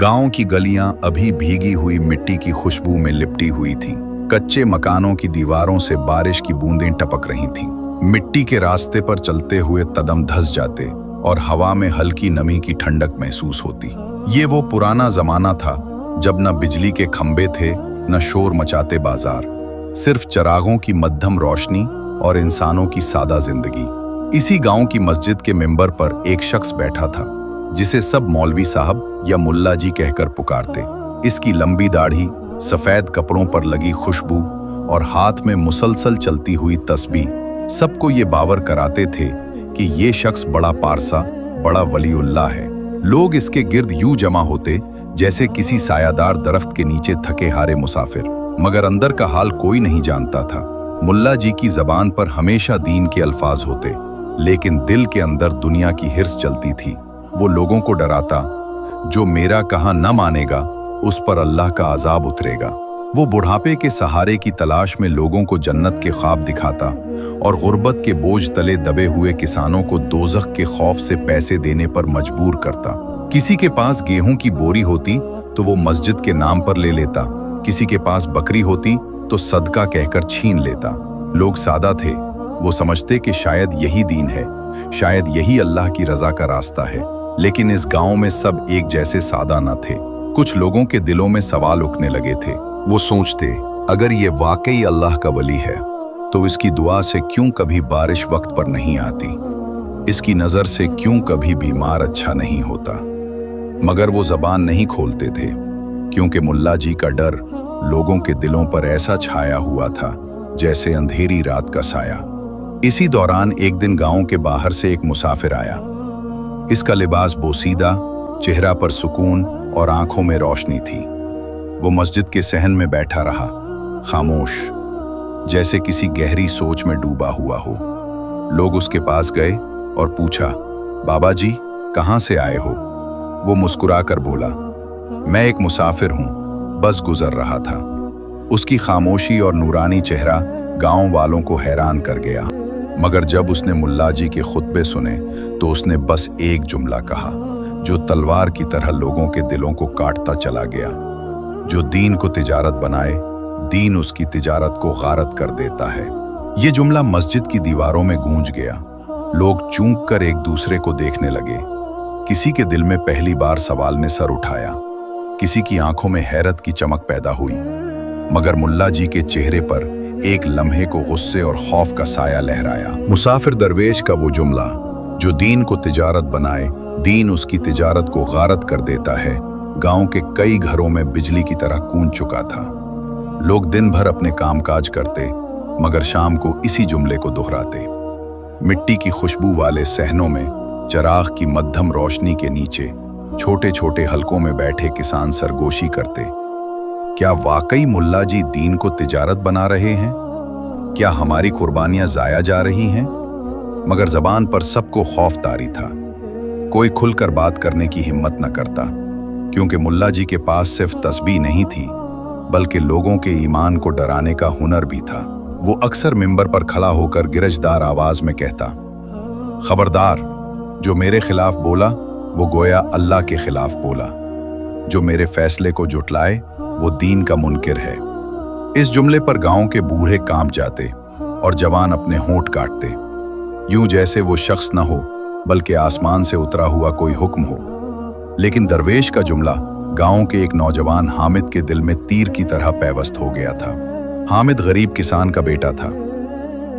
गांव की गलियां अभी भीगी हुई मिट्टी की खुशबू में लिपटी हुई थीं। कच्चे मकानों की दीवारों से बारिश की बूंदें टपक रही थीं। मिट्टी के रास्ते पर चलते हुए कदम धंस जाते और हवा में हल्की नमी की ठंडक महसूस होती। ये वो पुराना जमाना था जब न बिजली के खंभे थे, न शोर मचाते बाजार, सिर्फ चरागों की मध्यम रोशनी और इंसानों की सादा जिंदगी। इसी गांव की मस्जिद के मिंबर पर एक शख्स बैठा था जिसे सब मौलवी साहब या मुल्ला जी कहकर पुकारते। इसकी लंबी दाढ़ी, सफेद कपड़ों पर लगी खुशबू और हाथ में मुसलसल चलती हुई तस्बीह सबको ये बावर कराते थे कि ये शख्स बड़ा पारसा, बड़ा वलीउल्लाह है। लोग इसके गिर्द यूं जमा होते जैसे किसी सायादार दरख्त के नीचे थके हारे मुसाफिर, मगर अंदर का हाल कोई नहीं जानता था। मुल्ला जी की जबान पर हमेशा दीन के अल्फाज होते, लेकिन दिल के अंदर दुनिया की हिर्स चलती थी। वो लोगों को डराता, जो मेरा कहा न मानेगा उस पर अल्लाह का अजाब उतरेगा। वो बुढ़ापे के सहारे की तलाश में लोगों को जन्नत के ख्वाब दिखाता और गुर्बत के बोझ तले दबे हुए किसानों को दोज़ख के खौफ से पैसे देने पर मजबूर करता। किसी के पास गेहूं की बोरी होती तो वो मस्जिद के नाम पर ले लेता, किसी के पास बकरी होती तो सदका कहकर छीन लेता। लोग सादा थे, वो समझते कि शायद यही दीन है, शायद यही अल्लाह की रजा का रास्ता है। लेकिन इस गांव में सब एक जैसे सादा न थे। कुछ लोगों के दिलों में सवाल उठने लगे थे। वो सोचते, अगर ये वाकई अल्लाह का वली है तो इसकी दुआ से क्यों कभी बारिश वक्त पर नहीं आती, इसकी नज़र से क्यों कभी बीमार अच्छा नहीं होता। मगर वो जबान नहीं खोलते थे, क्योंकि मुल्ला जी का डर लोगों के दिलों पर ऐसा छाया हुआ था जैसे अंधेरी रात का साया। इसी दौरान एक दिन गांव के बाहर से एक मुसाफिर आया। इसका लिबास बोसीदा, चेहरा पर सुकून और आंखों में रोशनी थी। वो मस्जिद के सहन में बैठा रहा, खामोश, जैसे किसी गहरी सोच में डूबा हुआ हो। लोग उसके पास गए और पूछा, बाबा जी कहाँ से आए हो? वो मुस्कुराकर बोला, मैं एक मुसाफिर हूँ, बस गुजर रहा था। उसकी खामोशी और नूरानी चेहरा गांव वालों को हैरान कर गया। मगर जब उसने मुल्ला जी के खुतबे सुने तो उसने बस एक जुमला कहा जो तलवार की तरह लोगों के दिलों को काटता चला गया, जो दीन को तिजारत बनाए, दीन उसकी तिजारत को गारत कर देता है। ये जुमला मस्जिद की दीवारों में गूंज गया। लोग चूंक कर एक दूसरे को देखने लगे। किसी के दिल में पहली बार सवाल ने सर उठाया, किसी की आंखों में हैरत की चमक पैदा हुई। मगर मुल्ला जी के चेहरे पर एक लम्हे को गुस्से और खौफ का साया लहराया। मुसाफिर दरवेश का वो जुमला, जो दीन को तिजारत बनाए, दीन उसकी तिजारत को गारत कर देता है, गांव के कई घरों में बिजली की तरह गूंज चुका था। लोग दिन भर अपने कामकाज करते, मगर शाम को इसी जुमले को दोहराते। मिट्टी की खुशबू वाले सहनों में, चराग की मध्यम रोशनी के नीचे, छोटे छोटे हलकों में बैठे किसान सरगोशी करते। क्या वाकई मुल्ला जी दीन को तिजारत बना रहे हैं? क्या हमारी कुर्बानियां जाया जा रही हैं? मगर जबान पर सबको खौफ तारी था। कोई खुलकर बात करने की हिम्मत न करता, क्योंकि मुल्ला जी के पास सिर्फ तस्बीह नहीं थी, बल्कि लोगों के ईमान को डराने का हुनर भी था। वो अक्सर मिंबर पर खड़ा होकर गिरजदार आवाज में कहता, खबरदार, जो मेरे खिलाफ बोला वो गोया अल्लाह के खिलाफ बोला। जो मेरे फैसले को जुटलाए वो दीन का मुनकिर है। इस जुमले पर गांव के बूढ़े कांप जाते और जवान अपने होंठ काटते, यूं जैसे वो शख्स न हो बल्कि आसमान से उतरा हुआ कोई हुक्म हो। लेकिन दरवेश का जुमला गांव के एक नौजवान हामिद के दिल में तीर की तरह पैवस्त हो गया था। हामिद गरीब किसान का बेटा था।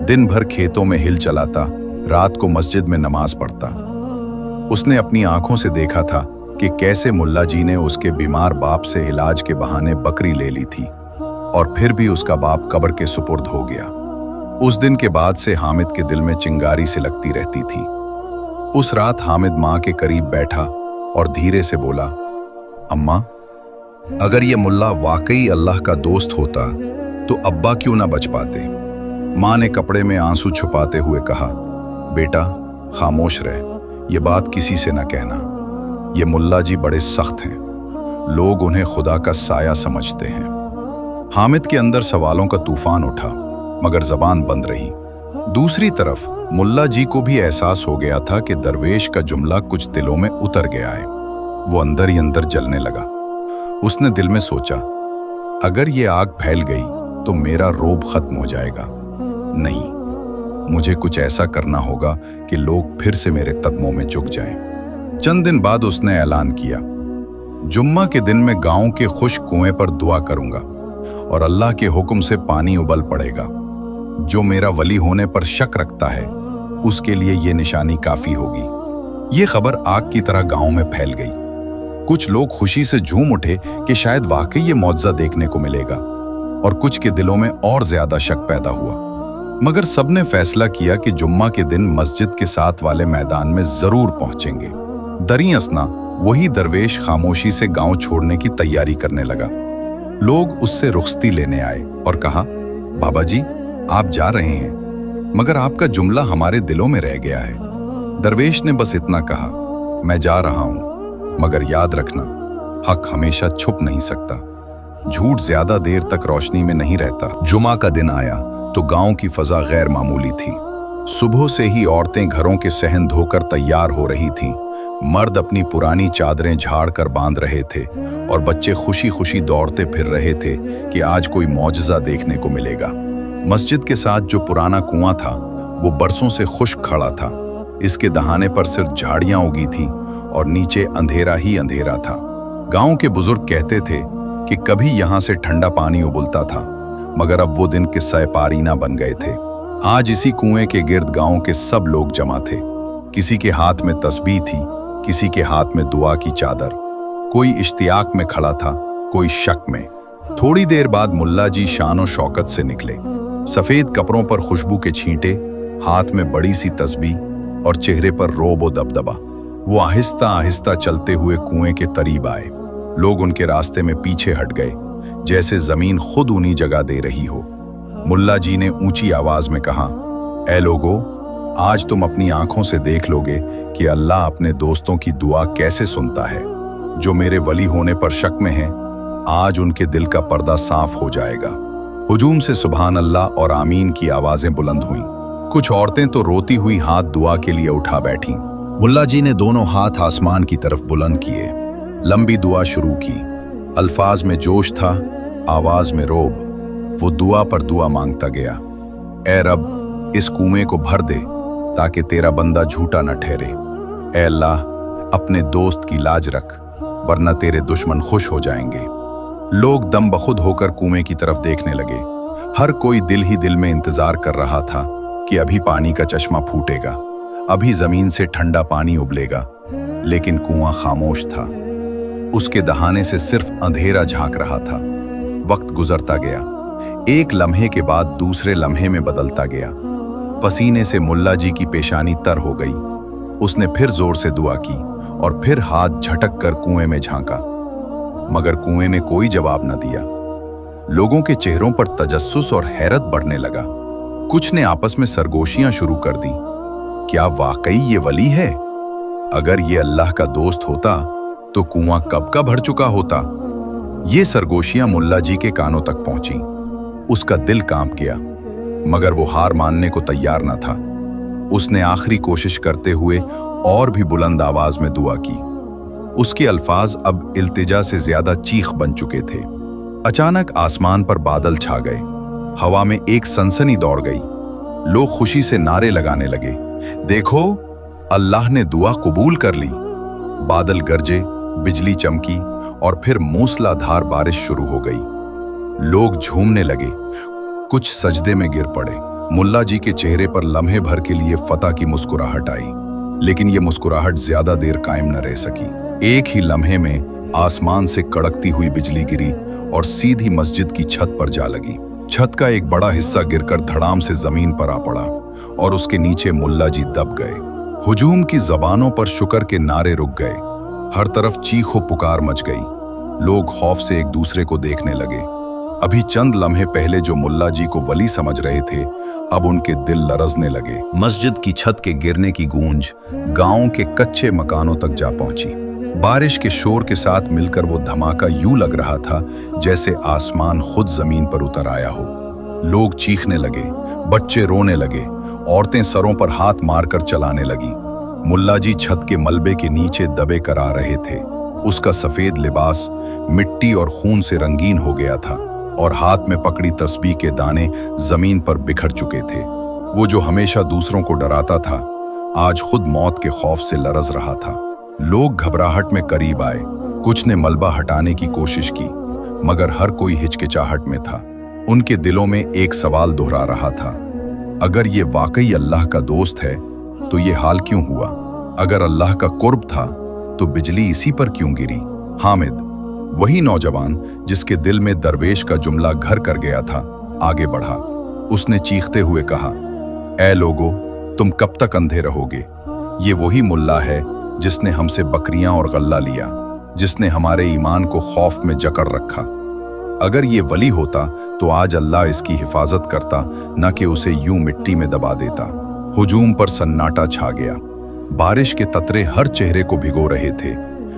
दिन भर खेतों में हिल चलाता, रात को मस्जिद में नमाज पढ़ता। उसने अपनी आंखों से देखा था कि कैसे मुल्ला जी ने उसके बीमार बाप से इलाज के बहाने बकरी ले ली थी, और फिर भी उसका बाप कब्र के सुपुर्द हो गया। उस दिन के बाद से हामिद के दिल में चिंगारी से लगती रहती थी। उस रात हामिद माँ के करीब बैठा और धीरे से बोला, अम्मा, अगर ये मुल्ला वाकई अल्लाह का दोस्त होता तो अब्बा क्यों ना बच पाते? माँ ने कपड़े में आंसू छुपाते हुए कहा, बेटा खामोश रह, ये बात किसी से न कहना। ये मुल्ला जी बड़े सख्त हैं, लोग उन्हें खुदा का साया समझते हैं। हामिद के अंदर सवालों का तूफान उठा, मगर जबान बंद रही। दूसरी तरफ मुल्ला जी को भी एहसास हो गया था कि दरवेश का जुमला कुछ दिलों में उतर गया है। वो अंदर ही अंदर जलने लगा। उसने दिल में सोचा, अगर ये आग फैल गई तो मेरा रोब खत्म हो जाएगा। नहीं, मुझे कुछ ऐसा करना होगा कि लोग फिर से मेरे कदमों में झुक जाएं। चंद दिन बाद उसने ऐलान किया, जुम्मा के दिन मैं गांव के खुश्क कुएं पर दुआ करूंगा और अल्लाह के हुक्म से पानी उबल पड़ेगा। जो मेरा वली होने पर शक रखता है उसके लिए ये निशानी काफी होगी। ये खबर आग की तरह गांव में फैल गई। कुछ लोग खुशी से झूम उठे कि शायद वाकई ये मौजज़ा देखने को मिलेगा, और कुछ के दिलों में और ज्यादा शक पैदा हुआ। मगर सबने फैसला किया कि जुम्मा के दिन मस्जिद के साथ वाले मैदान में जरूर पहुंचेंगे। दरी असना वही दरवेश खामोशी से गांव छोड़ने की तैयारी करने लगा। लोग उससे रुखसती लेने आए और कहा, बाबा जी आप जा रहे हैं, मगर आपका जुमला हमारे दिलों में रह गया है। दरवेश ने बस इतना कहा, मैं जा रहा हूं, मगर याद रखना, हक हमेशा छुप नहीं सकता। झूठ ज्यादा देर तक रोशनी में नहीं रहता। जुमा का दिन आया तो गांव की फजा गैर मामूली थी। सुबह से ही औरतें घरों के सहन धोकर तैयार हो रही थीं। मर्द अपनी पुरानी चादरें झाड़ कर बांध रहे थे और बच्चे खुशी खुशी दौड़ते फिर रहे थे कि आज कोई मौजज़ा देखने को मिलेगा। मस्जिद के साथ जो पुराना कुआं था वो बरसों से खुश्क खड़ा था। इसके दहाने पर सिर्फ झाड़ियां उगी थीं और नीचे अंधेरा ही अंधेरा था। गांव के बुजुर्ग कहते थे कि कभी यहां से ठंडा पानी उबलता था, मगर अब वो दिन किस्सा पारीना बन गए थे। आज इसी कुएं के गिर्द गांव के सब लोग जमा थे। किसी के हाथ में तस्बीह थी, किसी के हाथ में दुआ की चादर। कोई इश्तियाक में खड़ा था, कोई शक में। थोड़ी देर बाद मुल्ला जी शान और शौकत से निकले। सफेद कपड़ों पर खुशबू के छींटे, हाथ में बड़ी सी तस्बीह और चेहरे पर रोब और दबदबा। वो आहिस्ता आहिस्ता चलते हुए कुएं के करीब आए। लोग उनके रास्ते में पीछे हट गए, जैसे जमीन खुद उन्हीं जगह दे रही हो। मुल्ला जी ने ऊंची आवाज में कहा, ऐ लोगो, आज तुम अपनी आंखों से देख लोगे कि अल्लाह अपने दोस्तों की दुआ कैसे सुनता है। जो मेरे वली होने पर शक में हैं, आज उनके दिल का पर्दा साफ हो जाएगा। हुजूम से सुभान अल्लाह और आमीन की आवाजें बुलंद हुईं। कुछ औरतें तो रोती हुई हाथ दुआ के लिए उठा बैठीं। मुल्ला जी ने दोनों हाथ आसमान की तरफ बुलंद किए, लंबी दुआ शुरू की। अल्फाज में जोश था, आवाज में रोब। वो दुआ पर दुआ मांगता गया, ऐ रब, इस कुएं को भर दे ताकि तेरा बंदा झूठा न ठहरे। ऐ अल्लाह, अपने दोस्त की लाज रख, वरना तेरे दुश्मन खुश हो जाएंगे। लोग दम बखुद होकर कुएं की तरफ देखने लगे। हर कोई दिल ही दिल में इंतजार कर रहा था कि अभी पानी का चश्मा फूटेगा, अभी जमीन से ठंडा पानी उबलेगा। लेकिन कुआं खामोश था। उसके दहाने से सिर्फ अंधेरा झांक रहा था। वक्त गुजरता गया, एक लम्हे के बाद दूसरे लम्हे में बदलता गया। पसीने से मुल्ला जी की पेशानी तर हो गई। उसने फिर जोर से दुआ की और फिर हाथ झटक कर कुएं में झांका, मगर कुएं ने कोई जवाब न दिया। लोगों के चेहरों पर तजस्सुस और हैरत बढ़ने लगा। कुछ ने आपस में सरगोशियां शुरू कर दी, क्या वाकई ये वली है? अगर ये अल्लाह का दोस्त होता तो कुआं कब का भर चुका होता। ये सरगोशियां मुल्ला जी के कानों तक पहुंची। उसका दिल कांप गया, मगर वो हार मानने को तैयार न था। उसने आखिरी कोशिश करते हुए और भी बुलंद आवाज में दुआ की। उसके अल्फाज अब इल्तिजा से ज्यादा चीख बन चुके थे। अचानक आसमान पर बादल छा गए। हवा में एक सनसनी दौड़ गई। लोग खुशी से नारे लगाने लगे, देखो, अल्लाह ने दुआ कबूल कर ली। बादल गरजे, बिजली चमकी और फिर मूसलाधार बारिश शुरू हो गई। लोग झूमने लगे, कुछ सजदे में गिर पड़े। मुल्ला जी के चेहरे पर लम्हे भर के लिए फतह की मुस्कुराहट आई, लेकिन ये मुस्कुराहट ज्यादा देर कायम न रह सकी। एक ही लम्हे में आसमान से कड़कती हुई बिजली गिरी और सीधी मस्जिद की छत पर जा लगी। छत का एक बड़ा हिस्सा गिरकर धड़ाम से जमीन पर आ पड़ा और उसके नीचे मुल्ला जी दब गए। हुजूम की जबानों पर शुक्र के नारे रुक गए। हर तरफ चीखो पुकार मच गई। लोग खौफ से एक दूसरे को देखने लगे। अभी चंद लम्हे पहले जो मुल्ला जी को वली समझ रहे थे, अब उनके दिल लरजने लगे। मस्जिद की छत के गिरने की गूंज गांव के कच्चे मकानों तक जा पहुंची। बारिश के शोर के साथ मिलकर वो धमाका यूं लग रहा था जैसे आसमान खुद जमीन पर उतर आया हो। लोग चीखने लगे, बच्चे रोने लगे, औरतें सरों पर हाथ मारकर चलाने लगी। मुल्ला जी छत के मलबे के नीचे दबे कर आ रहे थे। उसका सफेद लिबास मिट्टी और खून से रंगीन हो गया था और हाथ में पकड़ी तस्बीह के दाने जमीन पर बिखर चुके थे। वो जो हमेशा दूसरों को डराता था, आज खुद मौत के खौफ से लरज रहा था। लोग घबराहट में करीब आए, कुछ ने मलबा हटाने की कोशिश की, मगर हर कोई हिचकिचाहट में था। उनके दिलों में एक सवाल दोहरा रहा था, अगर ये वाकई अल्लाह का दोस्त है तो ये हाल क्यों हुआ? अगर अल्लाह का कुर्ब था तो बिजली इसी पर क्यों गिरी? हामिद, वही नौजवान जिसके दिल में दरवेश का जुमला घर कर गया था, आगे बढ़ा। उसने चीखते हुए कहा, ऐ लोगो, तुम कब तक अंधे रहोगे? ये वही मुल्ला है जिसने हमसे बकरियां और गल्ला लिया, जिसने हमारे ईमान को खौफ में जकड़ रखा। अगर ये वली होता तो आज अल्लाह इसकी हिफाजत करता, न कि उसे यूं मिट्टी में दबा देता। हुजूम पर सन्नाटा छा गया। बारिश के ततरे हर चेहरे को भिगो रहे थे,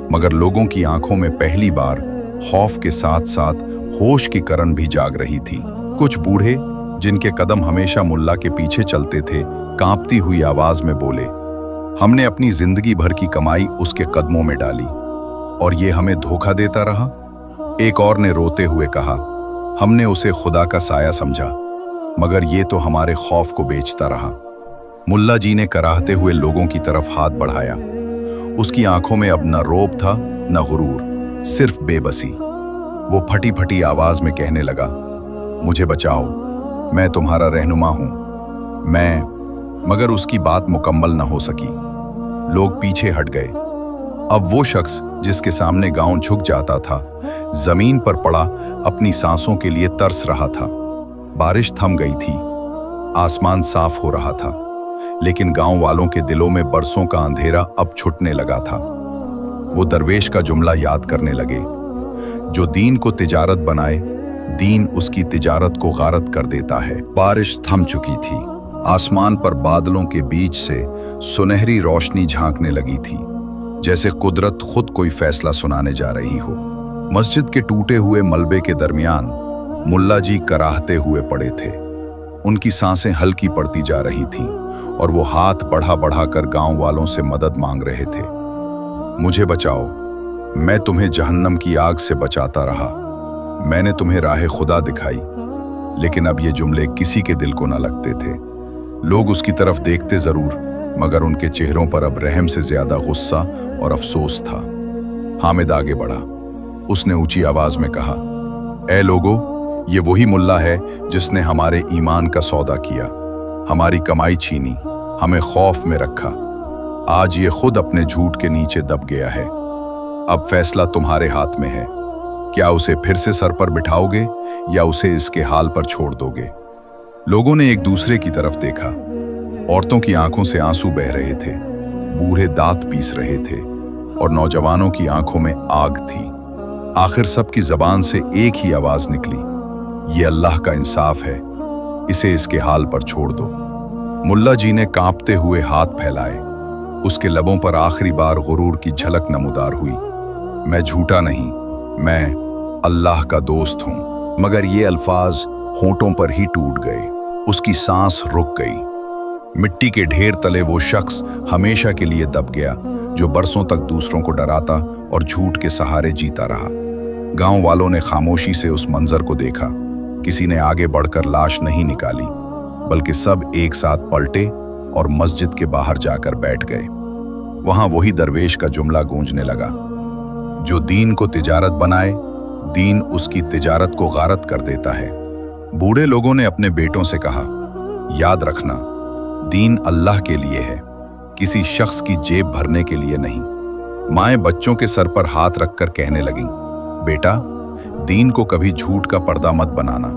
मगर लोगों की आंखों में पहली बार खौफ के साथ साथ होश की करन भी जाग रही थी। कुछ बूढ़े, जिनके कदम हमेशा मुल्ला के पीछे चलते थे, कांपती हुई आवाज में बोले, हमने अपनी जिंदगी भर की कमाई उसके कदमों में डाली और ये हमें धोखा देता रहा। एक और ने रोते हुए कहा, हमने उसे खुदा का साया समझा, मगर ये तो हमारे खौफ को बेचता रहा। मुल्ला जी ने कराहते हुए लोगों की तरफ हाथ बढ़ाया। उसकी आंखों में अब न रौब था न गुरूर, सिर्फ बेबसी। वो फटी फटी आवाज में कहने लगा, मुझे बचाओ, मैं तुम्हारा रहनुमा हूं, मगर उसकी बात मुकम्मल न हो सकी। लोग पीछे हट गए। अब वो शख्स जिसके सामने गांव झुक जाता था, जमीन पर पड़ा अपनी सांसों के लिए तरस रहा था। बारिश थम गई थी, आसमान साफ हो रहा था, लेकिन गांव वालों के दिलों में बरसों का अंधेरा अब छुटने लगा था। वो दरवेश का जुमला याद करने लगे, जो दीन को तिजारत बनाए, दीन उसकी तिजारत को गारत कर देता है। बारिश थम चुकी थी। आसमान पर बादलों के बीच से सुनहरी रोशनी झांकने लगी थी, जैसे कुदरत खुद कोई फैसला सुनाने जा रही हो। मस्जिद के टूटे हुए मलबे के दरमियान मुल्ला जी कराहते हुए पड़े थे। उनकी सांसें हल्की पड़ती जा रही थीं और वो हाथ बढ़ा बढ़ा कर गांव वालों से मदद मांग रहे थे। मुझे बचाओ, मैं तुम्हें जहन्नम की आग से बचाता रहा, मैंने तुम्हें राह खुदा दिखाई। लेकिन अब ये जुमले किसी के दिल को न लगते थे। लोग उसकी तरफ देखते जरूर, मगर उनके चेहरों पर अब रहम से ज्यादा गुस्सा और अफसोस था। हामिद आगे बढ़ा। उसने ऊंची आवाज में कहा, ऐ लोगो, ये वही मुल्ला है जिसने हमारे ईमान का सौदा किया, हमारी कमाई छीनी, हमें खौफ में रखा। आज ये खुद अपने झूठ के नीचे दब गया है। अब फैसला तुम्हारे हाथ में है। क्या उसे फिर से सर पर बिठाओगे या उसे इसके हाल पर छोड़ दोगे? लोगों ने एक दूसरे की तरफ देखा। औरतों की आंखों से आंसू बह रहे थे, बूढ़े दांत पीस रहे थे और नौजवानों की आंखों में आग थी। आखिर सबकी जबान से एक ही आवाज निकली, ये अल्लाह का इंसाफ है, इसे इसके हाल पर छोड़ दो। मुल्ला जी ने कांपते हुए हाथ फैलाए। उसके लबों पर आखिरी बार गुरूर की झलक नमूदार हुई। मैं झूठा नहीं, मैं अल्लाह का दोस्त हूं। मगर ये अल्फाज होंठों पर ही टूट गए। उसकी सांस रुक गई। मिट्टी के ढेर तले वो शख्स हमेशा के लिए दब गया, जो बरसों तक दूसरों को डराता और झूठ के सहारे जीता रहा। गांव वालों ने खामोशी से उस मंजर को देखा। किसी ने आगे बढ़कर लाश नहीं निकाली, बल्कि सब एक साथ पलटे और मस्जिद के बाहर जाकर बैठ गए। वहां वही दरवेश का जुमला गूंजने लगा, जो दीन को तिजारत बनाए, दीन उसकी तिजारत को गारत कर देता है। बूढ़े लोगों ने अपने बेटों से कहा, याद रखना, दीन अल्लाह के लिए है, किसी शख्स की जेब भरने के लिए नहीं। माएं बच्चों के सर पर हाथ रखकर कहने लगीं, बेटा, दीन को कभी झूठ का पर्दा मत बनाना,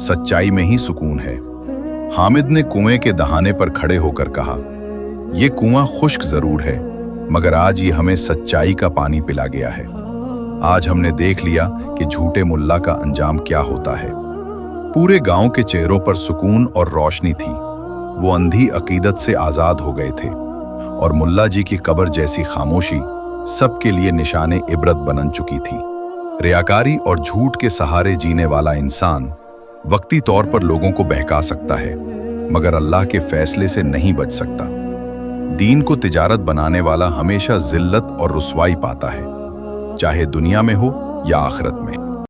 सच्चाई में ही सुकून है। हामिद ने कुएं के दहाने पर खड़े होकर कहा, ये कुआं खुश्क जरूर है, मगर आज ये हमें सच्चाई का पानी पिला गया है। आज हमने देख लिया कि झूठे मुल्ला का अंजाम क्या होता है। पूरे गांव के चेहरों पर सुकून और रोशनी थी। वो अंधी अकीदत से आजाद हो गए थे और मुल्ला जी की कब्र जैसी खामोशी सबके लिए निशाने इबरत बनन चुकी थी। रियाकारी और झूठ के सहारे जीने वाला इंसान वक्ती तौर पर लोगों को बहका सकता है, मगर अल्लाह के फैसले से नहीं बच सकता। दीन को तिजारत बनाने वाला हमेशा जिल्लत और रुसवाई पाता है। चाहे दुनिया में हो या आखिरत में।